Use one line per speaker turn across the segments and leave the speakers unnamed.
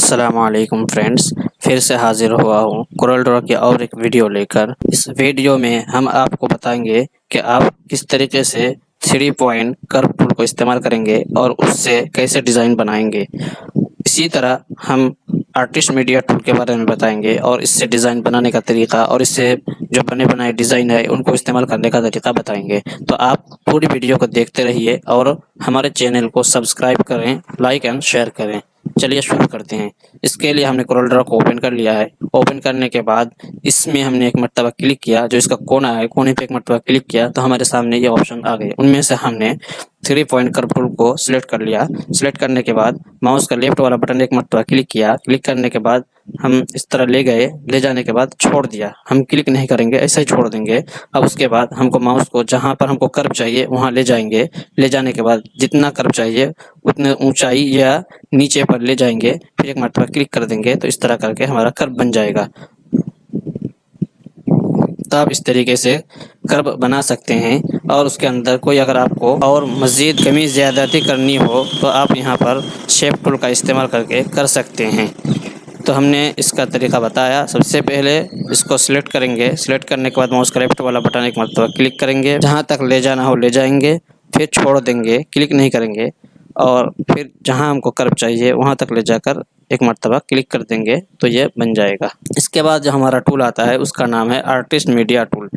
السلام علیکم فرینڈس، پھر سے حاضر ہوا ہوں کورل ڈرا کی اور ایک ویڈیو لے کر۔ اس ویڈیو میں ہم آپ کو بتائیں گے کہ آپ کس طریقے سے 3 پوائنٹ کرو ٹول کو استعمال کریں گے اور اس سے کیسے ڈیزائن بنائیں گے۔ اسی طرح ہم آرٹسٹ میڈیا ٹول کے بارے میں بتائیں گے اور اس سے ڈیزائن بنانے کا طریقہ اور اس سے جو بنے بنائے ڈیزائن ہے ان کو استعمال کرنے کا طریقہ بتائیں گے۔ تو آپ پوری ویڈیو کو دیکھتے رہیے اور ہمارے چینل کو سبسکرائب کریں، لائک اینڈ شیئر کریں۔ چلیے شروع کرتے ہیں۔ اس کے لیے ہم نے کورل ڈرا کو اوپن کر لیا ہے۔ اوپن کرنے کے بعد اس میں ہم نے ایک مرتبہ کلک کیا، جو اس کا کونا ہے، کونے پہ ایک مرتبہ کلک کیا تو ہمارے سامنے یہ آپشن آ گئے۔ ان میں سے ہم نے 3 پوائنٹ کرو ٹول کو سلیکٹ کر لیا۔ سلیکٹ کرنے کے بعد ماؤس کا لیفٹ والا بٹن ایک مرتبہ کلک کیا۔ کلک کرنے کے بعد ہم اس طرح لے گئے، لے جانے کے بعد چھوڑ دیا۔ ہم کلک نہیں کریں گے، ایسے ہی چھوڑ دیں گے۔ اب اس کے بعد ہم کو ماؤس کو جہاں پر ہم کو کرو چاہیے وہاں لے جائیں گے۔ لے جانے کے بعد جتنا کرو چاہیے اتنے اونچائی یا نیچے پر لے جائیں گے، پھر ایک مرتبہ کلک کر دیں گے تو اس طرح کر کے ہمارا کرو بن جائے گا۔ تو آپ اس طریقے سے کرو بنا سکتے ہیں، اور اس کے اندر کوئی اگر آپ کو اور مزید کمی زیادتی کرنی ہو تو آپ یہاں پر شیپ ٹول کا استعمال کر کے کر سکتے ہیں۔ تو ہم نے اس کا طریقہ بتایا۔ سب سے پہلے اس کو سلیکٹ کریں گے۔ سلیکٹ کرنے کے بعد ماؤس کا لیفٹ والا بٹن ایک مرتبہ کلک کریں گے، جہاں تک لے جانا ہو لے جائیں گے، پھر چھوڑ دیں گے، کلک نہیں کریں گے، اور پھر جہاں ہم کو کرو چاہیے وہاں تک لے جا کر ایک مرتبہ کلک کر دیں گے تو یہ بن جائے گا۔ اس کے بعد جو ہمارا ٹول آتا ہے اس کا نام ہے آرٹسٹ میڈیا ٹول۔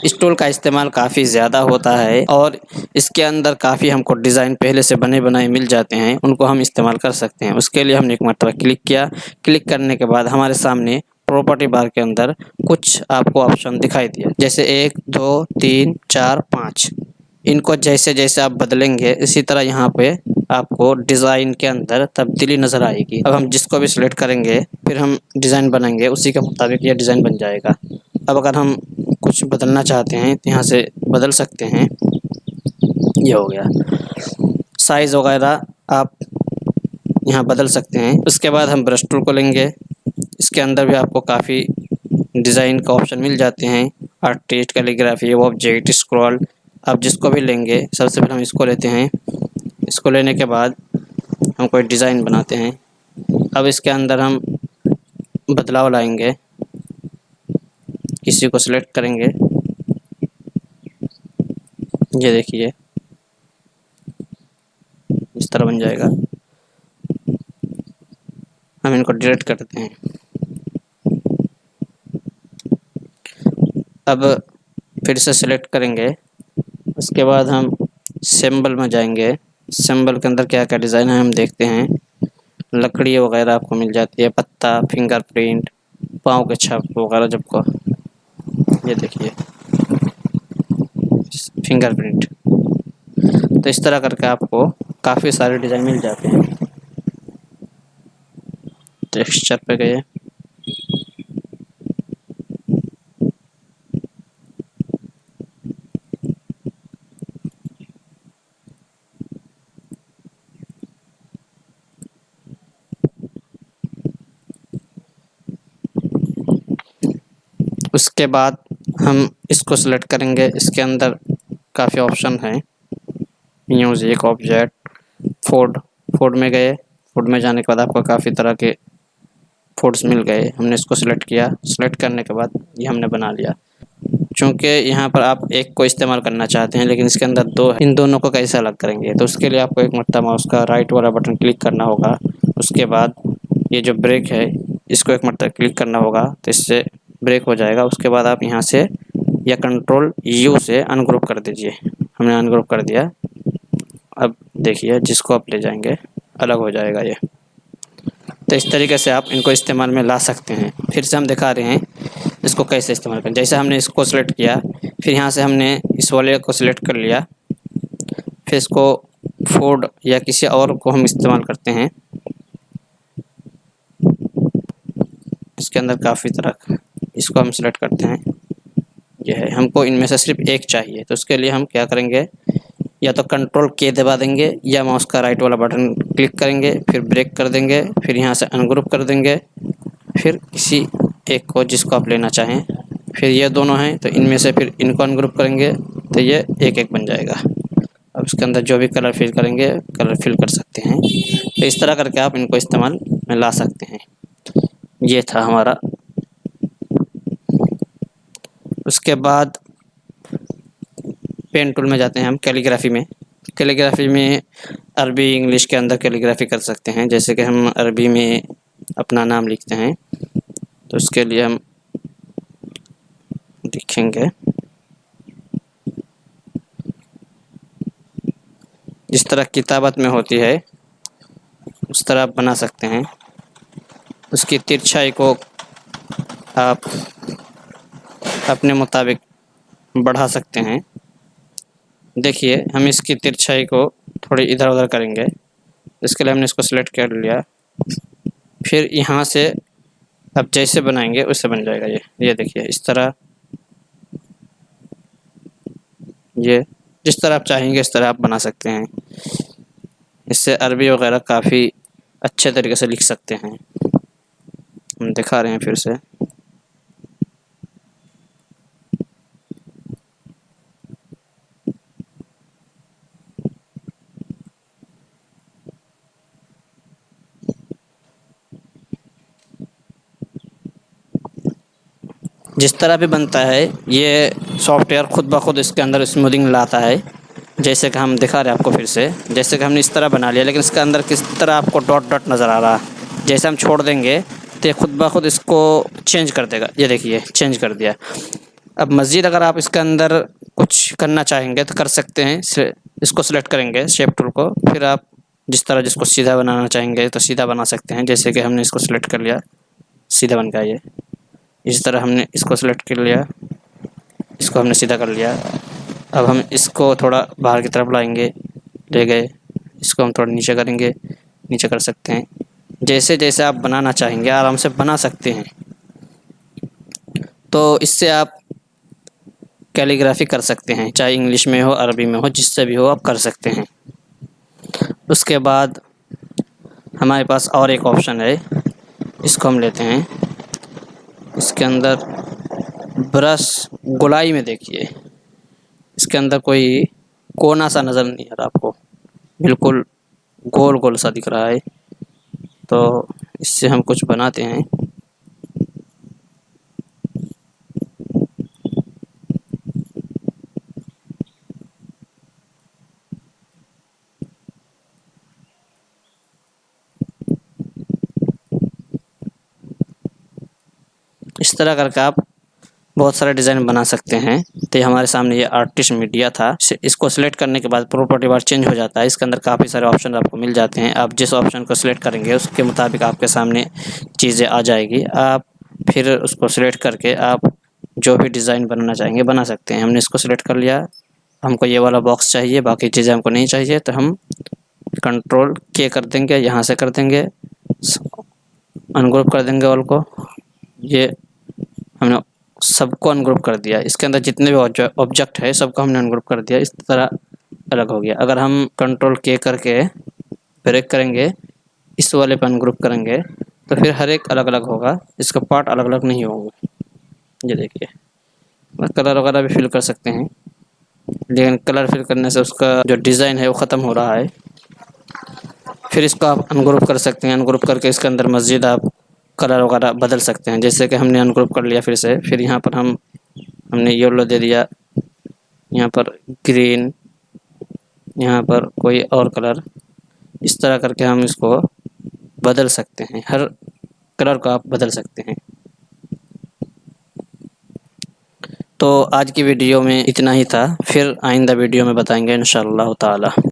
اس ٹول کا استعمال کافی زیادہ ہوتا ہے اور اس کے اندر کافی ہم کو ڈیزائن پہلے سے بنے بنائے مل جاتے ہیں، ان کو ہم استعمال کر سکتے ہیں۔ اس کے لیے ہم نے ایک مرتبہ کلک کیا۔ کلک کرنے کے بعد ہمارے سامنے پراپرٹی بار کے اندر کچھ آپ کو آپشن دکھائی دیا، جیسے 1 2 3 4 5۔ ان کو جیسے جیسے آپ بدلیں گے اسی طرح یہاں پہ آپ کو ڈیزائن کے اندر تبدیلی نظر آئے گی۔ اب ہم جس کو بھی سلیکٹ کریں گے پھر ہم ڈیزائن بنائیں گے، اسی کے مطابق یہ ڈیزائن بن جائے گا۔ اب اگر ہم کچھ بدلنا چاہتے ہیں تو یہاں سے بدل سکتے ہیں۔ یہ ہو گیا۔ سائز وغیرہ آپ یہاں بدل سکتے ہیں۔ اس کے بعد ہم برش ٹول کو لیں گے۔ اس کے اندر بھی آپ کو کافی ڈیزائن کا آپشن مل جاتے ہیں، آرٹسٹ، کیلیگرافی، آبجیکٹ، اسکرول۔ آپ جس کو بھی لیں گے، سب سے پہلے ہم اس کو لیتے ہیں۔ اس کو لینے کے بعد ہم کوئی ڈیزائن بناتے ہیں۔ اب اس کے اندر ہم بدلاؤ لائیں گے، کسی کو سلیکٹ کریں گے، یہ دیکھیے اس طرح بن جائے گا۔ ہم ان کو ڈیلیٹ کرتے ہیں۔ اب پھر سے سلیکٹ کریں گے۔ اس کے بعد ہم سمبل میں جائیں گے۔ سمبل کے اندر کیا کیا ڈیزائن ہے ہم دیکھتے ہیں۔ لکڑی وغیرہ آپ کو مل جاتی ہے، پتا، فنگر پرنٹ، پاؤں کے چھپ وغیرہ، جب کو یہ دیکھیے فنگر پرنٹ۔ تو اس طرح کر کے آپ کو کافی سارے ڈیزائن مل جاتے ہیں۔ ٹیکسچر پہ گئے، اس کے بعد ہم اس کو سلیکٹ کریں گے۔ اس کے اندر کافی آپشن ہیں، میوزک، آبجیکٹ، فوڈ میں گئے۔ فوڈ میں جانے کے بعد آپ کو کافی طرح کے فوڈس مل گئے۔ ہم نے اس کو سلیکٹ کیا۔ سلیکٹ کرنے کے بعد یہ ہم نے بنا لیا۔ چونکہ یہاں پر آپ ایک کو استعمال کرنا چاہتے ہیں لیکن اس کے اندر 2 ہے، ان دونوں کو کیسے الگ کریں گے؟ تو اس کے لیے آپ کو ایک مرتبہ ماؤس کا رائٹ والا بٹن کلک کرنا ہوگا۔ اس کے بعد یہ جو بریک ہے اس کو ایک مرتبہ کلک کرنا ہوگا تو اس سے بریک ہو جائے گا۔ اس کے بعد آپ یہاں سے یا کنٹرول یو سے ان گروپ کر دیجئے۔ ہم نے ان گروپ کر دیا۔ اب دیکھیے جس کو آپ لے جائیں گے الگ ہو جائے گا یہ۔ تو اس طریقے سے آپ ان کو استعمال میں لا سکتے ہیں۔ پھر سے ہم دکھا رہے ہیں اس کو کیسے استعمال کریں۔ جیسے ہم نے اس کو سلیکٹ کیا، پھر یہاں سے ہم نے اس والے کو سلیکٹ کر لیا، پھر اس کو فوڈ یا کسی اور کو ہم استعمال کرتے ہیں۔ اس کے اندر کافی طرح، اس کو ہم سلیکٹ کرتے ہیں، یہ ہے۔ ہم کو ان میں سے صرف ایک چاہیے، تو اس کے لیے ہم کیا کریں گے، یا تو کنٹرول کے دبا دیں گے یا ماؤس کا رائٹ والا بٹن کلک کریں گے، پھر بریک کر دیں گے، پھر یہاں سے ان گروپ کر دیں گے، پھر کسی ایک کو جس کو آپ لینا چاہیں۔ پھر یہ دونوں ہیں تو ان میں سے پھر ان کو ان گروپ کریں گے تو یہ ایک ایک بن جائے گا۔ اب اس کے اندر جو بھی کلر فل کریں گے کلر فل کر سکتے ہیں۔ تو اس طرح کر کے آپ ان کو استعمال میں لا سکتے ہیں۔ یہ تھا ہمارا۔ اس کے بعد پین ٹول میں جاتے ہیں ہم کیلیگرافی میں۔ کیلیگرافی میں عربی انگلش کے اندر کیلیگرافی کر سکتے ہیں، جیسے کہ ہم عربی میں اپنا نام لکھتے ہیں تو اس کے لیے ہم لکھیں گے جس طرح کتابت میں ہوتی ہے اس طرح آپ بنا سکتے ہیں۔ اس کی ترچھائی کو آپ اپنے مطابق بڑھا سکتے ہیں۔ دیکھیے ہم اس کی ترچھائی کو تھوڑی ادھر ادھر کریں گے، اس کے لیے ہم نے اس کو سلیکٹ کر لیا۔ پھر یہاں سے اب جیسے بنائیں گے ویسے بن جائے گا۔ یہ دیکھیے اس طرح، یہ جس طرح آپ چاہیں گے اس طرح آپ بنا سکتے ہیں۔ اس سے عربی وغیرہ کافی اچھے طریقے سے لکھ سکتے ہیں۔ ہم دکھا رہے ہیں پھر سے۔ جس طرح بھی بنتا ہے یہ سافٹ ویئر خود بخود اس کے اندر اسموتھنگ لاتا ہے، جیسے کہ ہم دکھا رہے ہیں آپ کو پھر سے۔ جیسے کہ ہم نے اس طرح بنا لیا، لیکن اس کے اندر کس طرح آپ کو ڈاٹ ڈاٹ نظر آ رہا ہے۔ جیسے ہم چھوڑ دیں گے تو یہ خود بخود اس کو چینج کر دے گا۔ یہ دیکھیے چینج کر دیا۔ اب مزید اگر آپ اس کے اندر کچھ کرنا چاہیں گے تو کر سکتے ہیں۔ اس کو سلیکٹ کریں گے شیپ ٹول کو، پھر آپ جس طرح جس کو سیدھا بنانا چاہیں گے تو سیدھا بنا سکتے ہیں۔ جیسے کہ ہم نے اس کو سلیکٹ کر لیا، سیدھا بن گیا یہ۔ اس طرح ہم نے اس کو سلیکٹ کر لیا، اس کو ہم نے سیدھا کر لیا۔ اب ہم اس کو تھوڑا باہر کی طرف لائیں گے، لے گئے۔ اس کو ہم تھوڑا نیچے کریں گے، نیچے کر سکتے ہیں۔ جیسے جیسے آپ بنانا چاہیں گے آرام سے بنا سکتے ہیں۔ تو اس سے آپ کیلیگرافی کر سکتے ہیں، چاہے انگلش میں ہو عربی میں ہو، جس سے بھی ہو آپ کر سکتے ہیں۔ اس کے بعد ہمارے پاس اور ایک آپشن ہے، اس کو ہم لیتے ہیں۔ اس کے اندر برش گولائی میں دیکھیے اس کے اندر کوئی کونا سا نظر نہیں آ رہا آپ کو، بالکل گول گول سا دکھ رہا ہے۔ تو اس سے ہم کچھ بناتے ہیں۔ اس طرح کر کے آپ بہت سارے ڈیزائن بنا سکتے ہیں۔ تو یہ ہمارے سامنے یہ آرٹسٹ میڈیا تھا۔ اس کو سلیکٹ کرنے کے بعد پراپرٹی بار چینج ہو جاتا ہے۔ اس کے اندر کافی سارے آپشن آپ کو مل جاتے ہیں۔ آپ جس آپشن کو سلیکٹ کریں گے اس کے مطابق آپ کے سامنے چیزیں آ جائے گی۔ آپ پھر اس کو سلیکٹ کر کے آپ جو بھی ڈیزائن بنانا چاہیں گے بنا سکتے ہیں۔ ہم نے اس کو سلیکٹ کر لیا، ہم کو یہ والا باکس چاہیے، باقی چیزیں ہم کو نہیں چاہیے، تو ہم کنٹرول کے کر دیں گے، یہاں سے کر دیں گے، ان گروپ کر دیں گے آل کو۔ یہ ہم نے سب کو ان گروپ کر دیا۔ اس کے اندر جتنے بھی آبجیکٹ ہے سب کو ہم نے ان گروپ کر دیا، اس طرح الگ ہو گیا۔ اگر ہم کنٹرول کے کر کے بریک کریں گے، اس والے پہ ان گروپ کریں گے تو پھر ہر ایک الگ الگ ہوگا، اس کا پارٹ الگ الگ نہیں ہوں گے۔ یہ دیکھیے کلر وغیرہ بھی فل کر سکتے ہیں، لیکن کلر فل کرنے سے اس کا جو ڈیزائن ہے وہ ختم ہو رہا ہے۔ پھر اس کو آپ ان گروپ کر سکتے ہیں، ان گروپ کر کے اس کے اندر مزید آپ کلر وغیرہ بدل سکتے ہیں۔ جیسے کہ ہم نے ان گروپ کر لیا پھر سے، پھر یہاں پر ہم نے یلو دے دیا، یہاں پر گرین، یہاں پر کوئی اور کلر، اس طرح کر کے ہم اس کو بدل سکتے ہیں۔ ہر کلر کو آپ بدل سکتے ہیں۔ تو آج کی ویڈیو میں اتنا ہی تھا، پھر آئندہ ویڈیو میں بتائیں گے انشاءاللہ تعالی۔